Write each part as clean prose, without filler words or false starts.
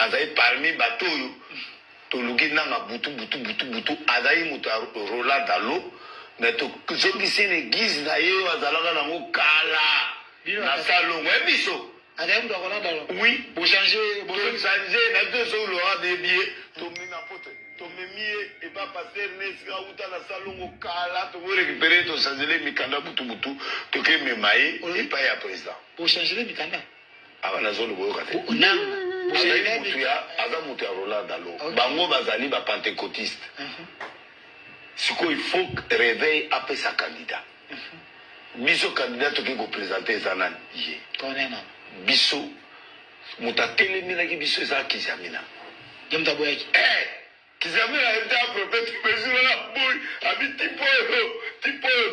nazai parmi bato yo to luki nanga butu azai mutu rola dalo mais to soki c'est l'église na yo azalaka nango kala na salon ebiso azai mutu rola dalo oui pour changer na deux so lo a des billets to mina pote to memie et pas passer nesika uta na salon kala to récupérer to changer mikanda butu to ke memaye et pas ya président pour changer mikanda aba nazo lo boyoka te aza mutu ya rola dalo bango bazali ba pentecôtiste siko il faut réveil après sa candidat biso candidat toki ko présenter ezana ye konena biso mutatelemi ki biso eza kizamina gemta boyaki kizamina était prophète mesure la boy abi tipo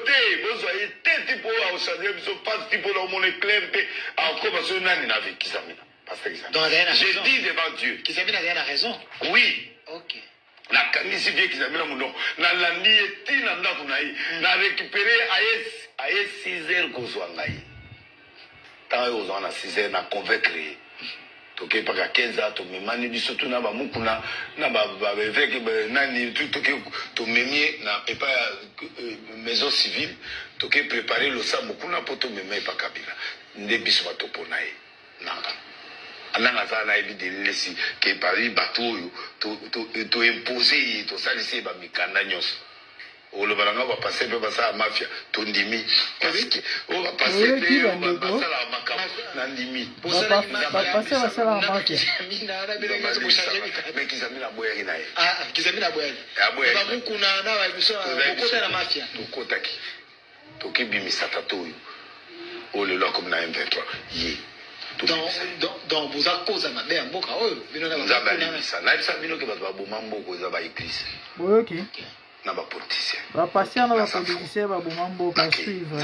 te bozo te tipo au changer biso pas tipo dans mon éclair te encore parce que nani na vie kizamina parce que j'ai dit devant Dieu kizamina a raison oui OK na kanisi vie kizamina muno na landi etina ndaku na yi na récupérer aye 6 heures kozwa ngai tant aux on a 6 heures na convaincre toke paka 15 heures to memani biso tuna ba mukuna na ba évêque nani tout que to memie na epa maison civile toke préparer le sambo kuna poto memai pa kabila nde biso ba topona ye nanga ananga sana evident lesi ke Paris bateau to imposer to salisi ba mikanda nyos olo balanga ba passer pe basa mafia to ndimi parce que on va passer pe on va passer la makama na ndimi passer basala mafia mais kizamina boya ina ye kizamina boya ba mukuna na ba biso bokota na mafia to kotaki to kibimisa tatoyo ole lo comme na M23 yi donc vous a cause ma mère mboka oyo bino na ba bino ke ba boma mboko za ba église OK na ba politicien ba patient na ba politicien ba boma mboka suivre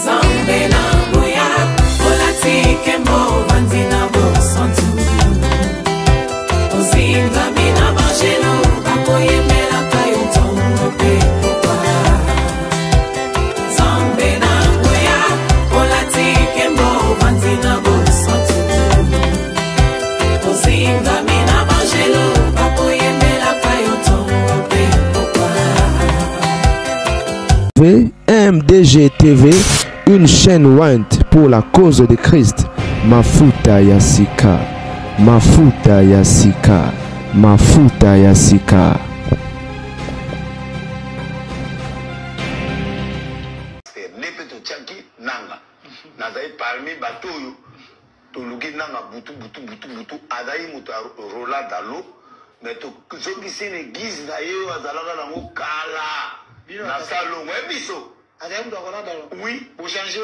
Zambe na boya olatike mo vanzina bo santu ozinga mina bajelo bakoye mela kayo tongo pe papa Zambe na boya olatike mo vanzina bo santu ozinga mina bajelo bakoye mela kayo tongo pe papa MDG TV, une chaîne Went pour la cause de Christ. Mafuta Yasika, Mafuta Yasika, Mafuta Yasika. Nepe to tchaki nanga. Nazai parmi batoyo. To luki nanga butu. Azai mutu rola dalo. Mais to soki c'est l'église na yo azalaka nango kala. Na salon ebiso. azai mutu rola dalo oui pour changer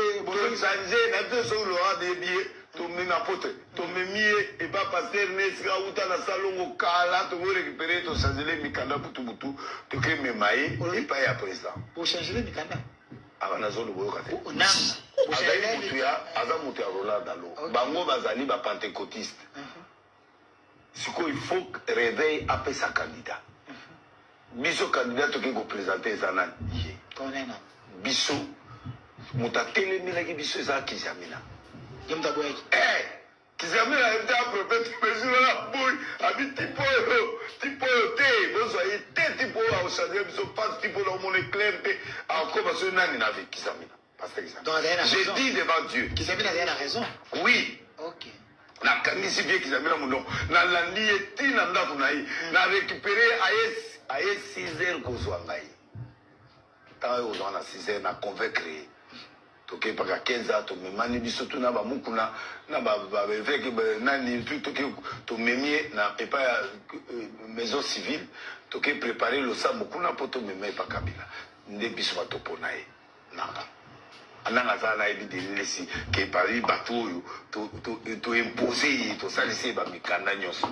na deux so lo a des billets to mina pote to memie et pas passer nesika uta na salon kala to récupérer to changer mikanda butu to ke memaye et pas ya président pour changer mikanda aba nazo lo boyoka te aza mutu ya rola dalo bango bazali ba pentecôtiste siko il faut réveil après sa candidat biso candidat to ke ko présenter ezana ye konena biso mutatelemi ki biso eza kizamina gemta boyaki kizamina était prophète mesure la boy abi tipo te bozo te tipo au changer biso pas tipo dans mon éclair te encore parce que nani na vie kizamina parce que j'ai dit devant Dieu kizamina a raison oui OK na kangisi vie kizamina muno na landi etina ndaku na yi na récupérer aye 6 heures kozwa ngai tant aux on a 6 heures na convaincre toke paka 15 heures to memani biso tuna ba mukuna na ba évêque nani tout to memie na epa maison civile toke préparer le sambo kuna poto memai pa kabila nde biso ba topona ye nanga ananga za na evident lesi ke Paris bateau to imposer to salisi ba mikanda nyonso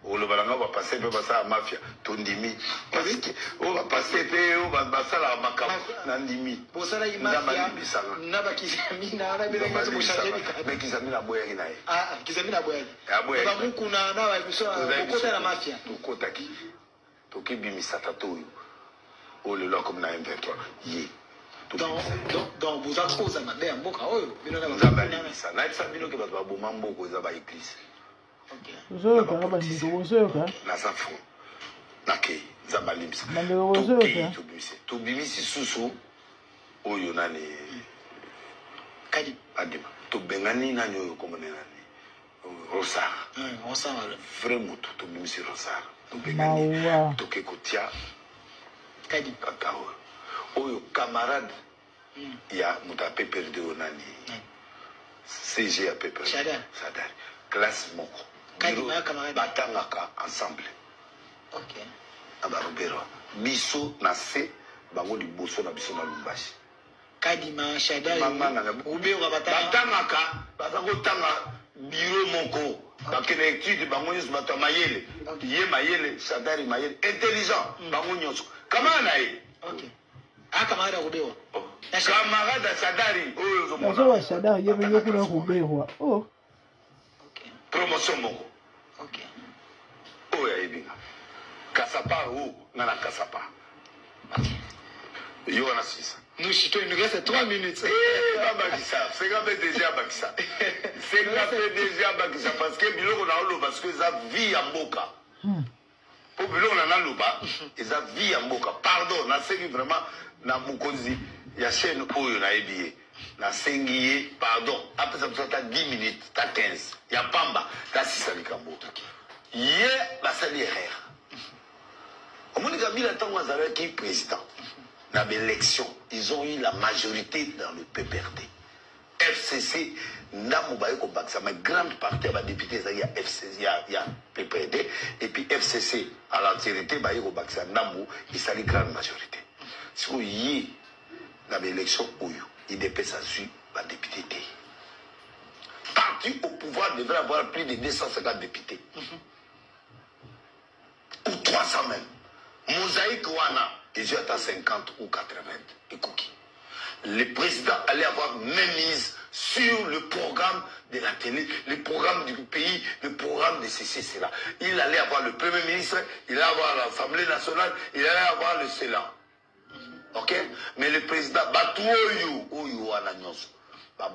olo balanga ba passer pe basa mafia to ndimi parce que on va passer pe on va basala makama na ndimi pour ça la mafia na ba kizamina na bele ngazo changer mais kizamina boya ina ye kizamina boya ba mukuna na ba biso kokota na mafia to kotaki to kibimisa tatoyo olo lo comme na M23 ye Donc vous avez cause à ma mère, mboka oyo. Ça n'a pas bino que ba boma mboko eza ba église. OK. Zo ka ba ndiko zo ka. Na sa fo. Nake za balimsa. Mandeko zo ka. To bimisi susu oyo nani. Kadi Adima. To bengani nani oyo komone nani. Rosar. Rosar. Vrai moto to bimisi Rosar. To bengani. To ke kotia. Kadi kakao. Oyo camarade ya mutape perdu onani CG a pepper Sadar classe moko kadi ma camarade batangaka ensemble. OK abarobero biso na se bango liboso na biso na Lumbashi kadi ma Sadar mama na ubero batangaka bazango tanga bureau moko bakene étude bango nyos bato mayele ye mayele Sadar mayele intelligent bango nyos kama na ye. OK camarade Rubewa. Camarade Sadari. Oh, Sadari, il y a beaucoup de Rubewa. Oh. OK. Promotion moko. OK. Oh, ya ibinga. Kasapa ou nana kasapa. Yo na sisa. Nous chito, il nous reste 3 minutes. Bakisa, c'est quand même déjà Bakisa. C'est quand même déjà Bakisa parce que biloko na olo parce que ça vie en boka. Pour biloko na loba, ça vie en boka. Pardon, na c'est vraiment na mukonzi ya chaîne oyo na ebiye na sengiye pardon après ça ta 10 minutes ta 15 ya pamba ta 6 likambo ye la sali erreur omoni Kabila tango azalaki président na l'élection ils ont eu la majorité dans le PPRD FCC ndamu baye ko baksa ma grande partie ba députés il y a FCC il y a PPRD et puis FCC à l'entièreté baye ko baksa ndamu il sali grande majorité. Si vous y dans l'élection, il dépasse à suivre la député. Parti au pouvoir devrait avoir plus de 250 députés. Ou 300 même. Mosaïque Wana, ils ont atteint 50 ou 80. Écoutez. Le président allait avoir même mise sur le programme de la télé, le programme du pays, le programme de ceci, cela. Il allait avoir le Premier ministre, il allait avoir l'Assemblée nationale, il allait avoir le Sénat. OK? Mais le président Batouoyou Ananyos,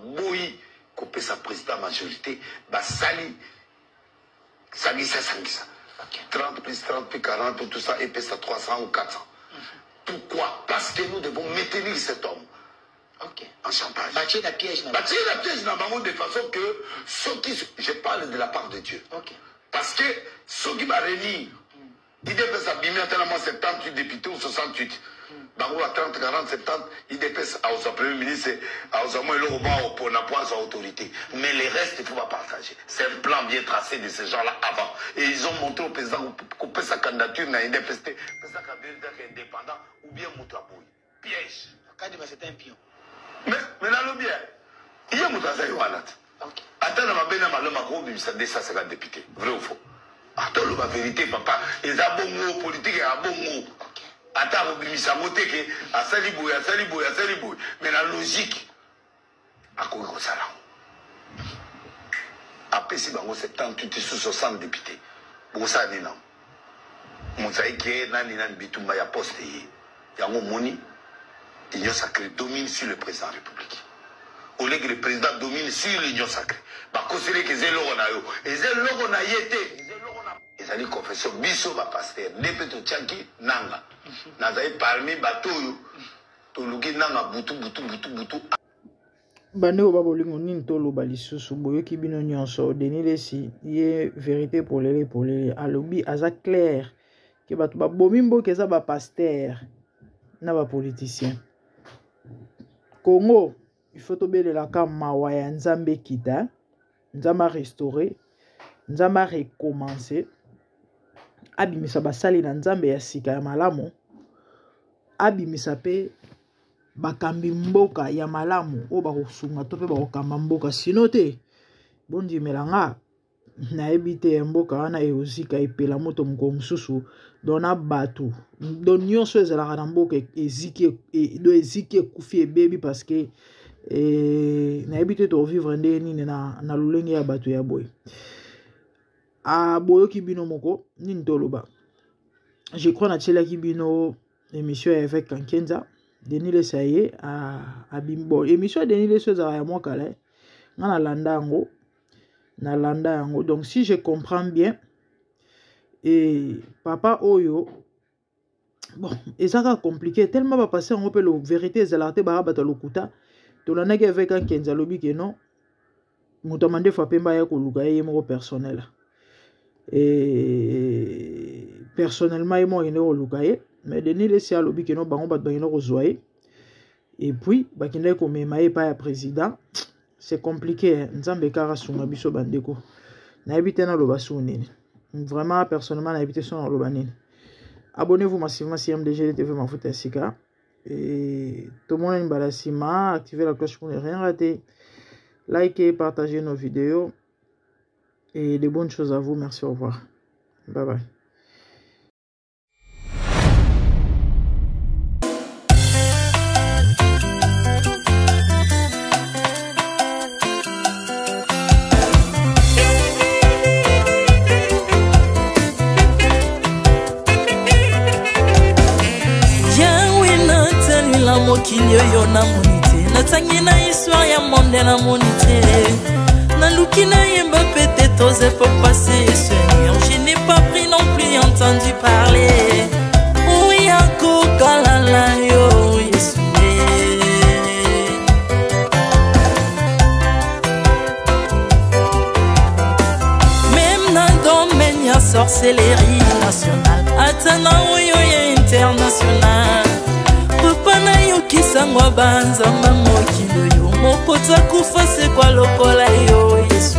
Boyi, coupé sa président majorité, Sali, Sangisa. 30 plus 30 plus 40, tout ça, et puis ça 300 ou 400. Pourquoi? Parce que nous devons maintenir cet homme. OK. En chantage. Bâtir la piège. Bâtir la piège dans de façon que ceux qui. Je parle de la part de Dieu. OK. Parce que ceux qui vont réunir, il dépasse à Bimia tellement 78 députés ou 68. Bango à 30, 40, 70, il dépasse à aux Premier ministre, à aux amours et le Roman pour n'a pas sa autorité. Mais les restes, il ne faut pas partager. C'est un plan bien tracé de ces gens-là avant. Et ils ont montré au président qu'on peut sa candidature n'a pas sa candidature indépendant ou bien Moutaboui. Piège. C'est un pion. Mais dans le bien, il y a Moutaboui. Attends, on va bien malheureusement ça 250 députés. Vrai ou faux? Attends, la vérité, papa. Ils ont bon mot politique et un bon mot. Attends, ça moté que à Saliboué. Mais la logique, à quoi ça là? Après, si on a 78 sous 60 députés, pour ça, non. Mosaïque, nani bitumba ya poste, yango moni, l'union sacrée domine sur le président de la République. Au lieu que le président domine sur l'union sacrée, bah, considérer que c'est l'euro na yo, et c'est l'euro na yété. Ils allaient confession, biso ba pasteur, nepeto tchanki nanga. Nazaï parmi batoyo, toluki nanga butu. Bande oba bolingo nini toloba lisusu boyoki bino nyonso Denis Lesi ye vérité pour les alobi aza clair que bato ba bomimbo keza ba pasteur na ba politicien Congo il faut tobelela ka mawa ya Nzambe kita Nzambe restaurer Nzambe recommencer abimisa basali na Nzambe ya sika ya malamu abimisa pe bakambi mboka ya malamu o bakosunga to pe bakokamba mboka sino te bondimela nga nayebi te mboka wana eozika epela moto moko mosusu dona bato do nyonso ezalaka na mboka eziki ekufi ebebi parce que nayebi te tovivre nde nini na lolenge ya bato ya boye boyoki bino moko nini toloba je crois natielaki bino émission avec Kankenza Denis Lesaye à Bimbo. Émission Denis Lesaye à moi calé. Na landango. Na landango. Donc si je comprends bien, et papa Oyo, bon, et ça va compliqué. Tellement va passer en peu la vérité, c'est l'arté barabata lokuta. Tu l'as négé avec un Kenzalobi qui non. Moutamande Fapemba ya koluka ye mo personnel. Et personnellement, il m'a eu mais Denis Lesaye a lobby que non, bango bat bagino rezoyer. Et puis, bakinde ko memaye pas ya président, c'est compliqué. Nzambe kara sunga biso bandeko. Na habité na lobasu nini. Vraiment personnellement na habité son lobanini. Abonnez-vous massivement si MDG TV Mafuta ya Sika. Et tout le monde a une balasima, activez la cloche pour ne rien rater. Likez, partagez nos vidéos. Et de bonnes choses à vous. Merci, au revoir. Bye bye. Mokili yo na monite natangi na histoire ya monde na monite naluki na yemba peut-être osé pour passer Seigneur je n'ai pas pris non plus entendu parler oui akoka la yo Yesu même na domaine ya sorcellerie nationale atana yo international papa na yo kisangwa banzamba mokilo yo mokota kufa se kwa lokola yo Yesu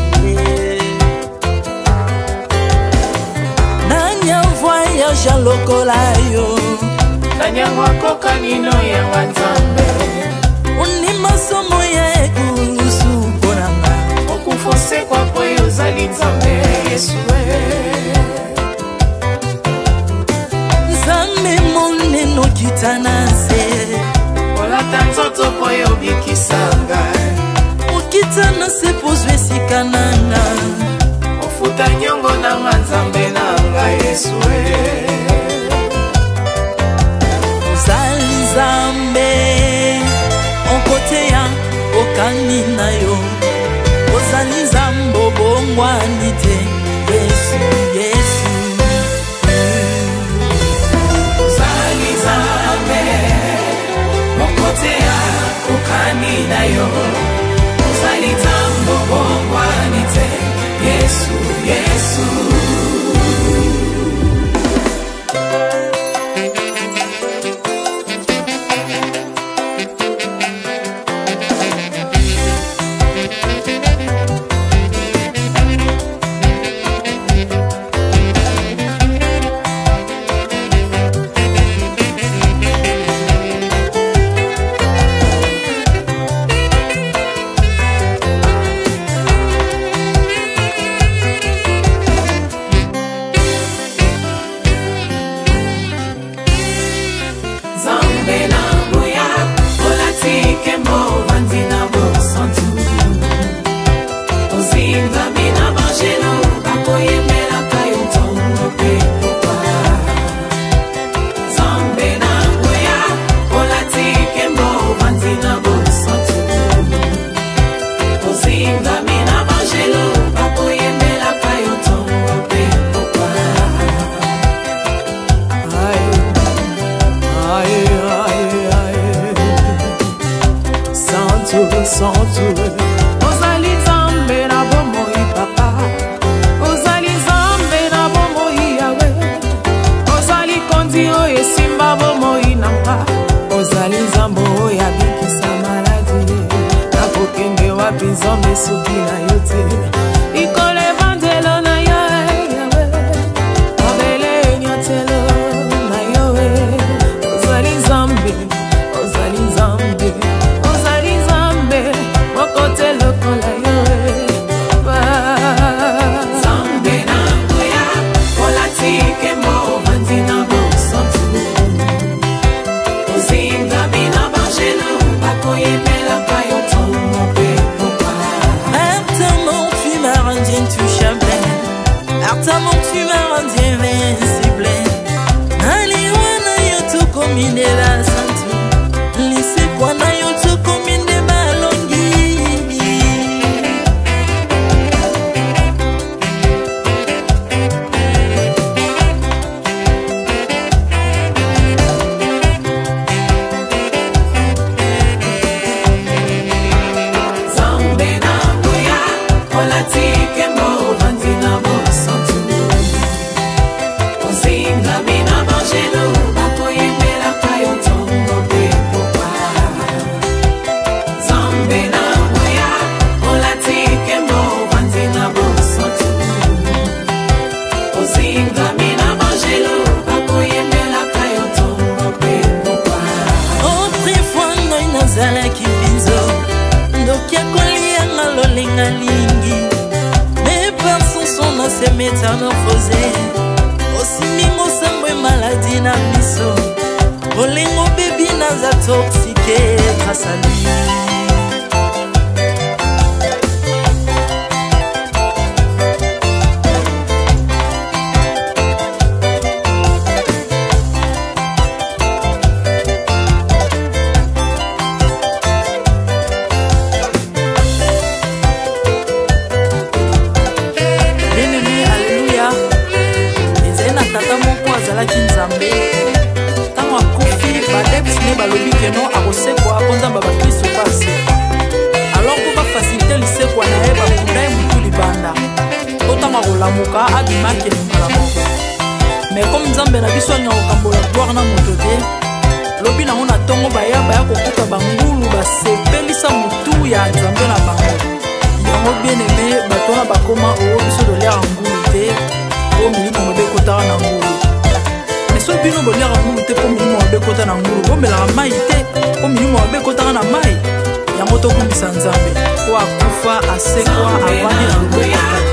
nanya voyage lokola yo nanya wakoka nino ya wanzambe uni masomo ya ekusu ponanga okufose kwa poyo zali nzambe Yesu nzambe moneno kitanase olata nzoto poyo bikisanga okitana se pozwe sikananga ofuta nyongo na nzambe nanga Yesu ozali nzambe onkote ya okani na yo ozali nzambe obongwani te Yesu Yesu ukani na yo uzali tambo bongwani te Yesu Yesu ozali nzambe na bomoi métamorphosé. Aussi mingo sambwe maladie na miso. Olingo baby naza toxiqué grâce à lui. Non akosekwa akonzamba bakristo basekwa alors ko bafacilite lisekwa na ye bakunda ye mutu libanda otanga kolamuka abimaki elingala moko mais comme nzambe na biso alinga kokambola gloire na moto te lobi nango na ntongo baya kokuta bangulu basepelisa mutu ya nzambe na bango yango bien aimé bato na bakoma oyo biso dolera ngulu te po milimo mabe ekotaka na ngulu so bino bolera ngulu te po milimo mabe ekota na ngulu bomelaka mai te po milimo mabe ekotaka na mai yango tokumbisa nzambe po akufa asekwa avandi na loboko